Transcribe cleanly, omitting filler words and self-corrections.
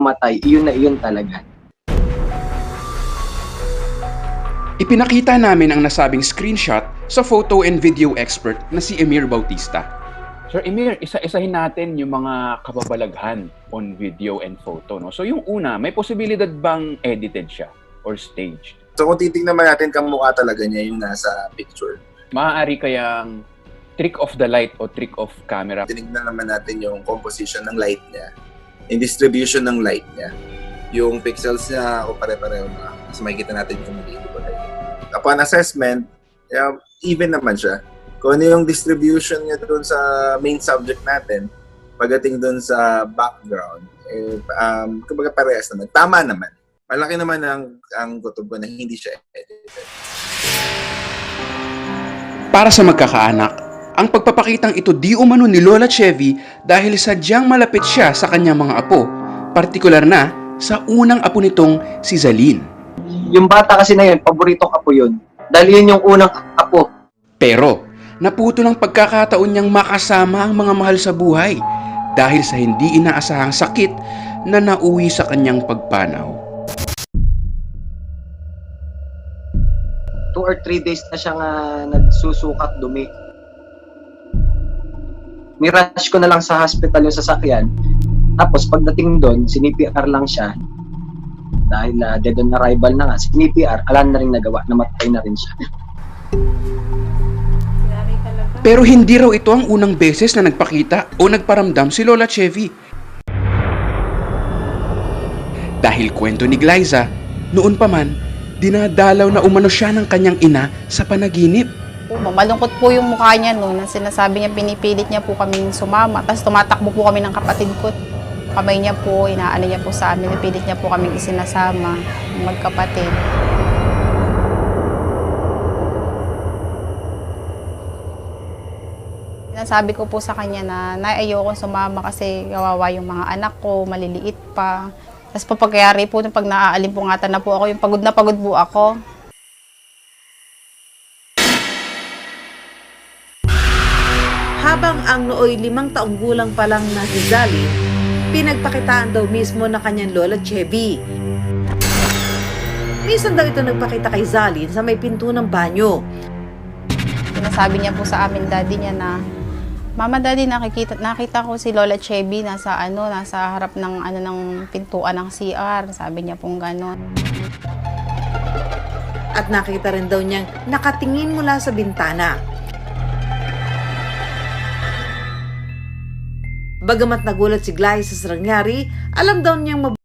mamatay, iyon na iyon talaga. Ipinakita namin ang nasabing screenshot sa photo and video expert na si Emir Bautista. Sir Emir, isa-isahin natin yung mga kababalaghan on video and photo. No? So yung una, may posibilidad bang edited siya or staged? So kung titignan naman natin kang mukha talaga niya yung nasa picture. Maaari kayang trick of the light o trick of camera? Tinignan naman natin yung composition ng light niya, yung distribution ng light niya, yung pixels niya o pare-pareho na. Mas makikita natin kung hindi ba tayo. Upon assessment, even naman siya. Kung ano yung distribution niya doon sa main subject natin, pagdating doon sa background, kumbaga parehas naman. Tama naman. Malaki naman ang kutob ko na hindi siya edited. Para sa magkakaanak, ang pagpapakitang ito di umano ni Lola Chevy dahil sadyang malapit siya sa kanyang mga apo, partikular na sa unang apo nitong si Zalyn. Yung bata kasi na yun, paborito apo yun. Dahil yun yung unang apo. Pero, naputo ng pagkakataon niyang makasama ang mga mahal sa buhay dahil sa hindi inaasahang sakit na nauwi sa kanyang pagpanaw. 2 or 3 days na siyang nagsusukat dumi. Nirush ko na lang sa hospital yung sasakyan. Tapos pagdating doon, sinipr lang siya. Dahil dead on arrival na nga, sinipr, ala na rin nagawa, namatay na rin siya. Pero hindi raw ito ang unang beses na nagpakita o nagparamdam si Lola Chevy. Dahil kwento ni Glyza, noon pa man, dinadalaw na umano siya ng kanyang ina sa panaginip. Malungkot po yung mukha niya noon. Sinasabi niya, pinipilit niya po kaming sumama. Tapos tumatakbo po kami ng kapatid ko. Kamay niya po, inaano niya po sa amin. Pilit niya po kaming isinasama, magkapatid. Sinasabi ko po sa kanya na ayokong sumama kasi kawawa yung mga anak ko, maliliit pa. Tapos pagkayari po, pag naaalimpungan na po ako, yung pagod na pagod po ako. Habang ang nooy 5 taong gulang pa lang na si Zalyn, pinagpakitaan daw mismo na kanyang Lola Chevy. Minsan daw ito nagpakita kay Zalyn sa may pinto ng banyo. Sinasabi niya po sa amin, daddy niya na, Mama, daddy, nakita ko si Lola Chevy nasa harap ng pintuan ng CR. Sabi niya pong gano'n. At nakita rin daw niyang nakatingin mula sa bintana. Bagamat nagulat si Glyza sa nangyari, alam daw niyang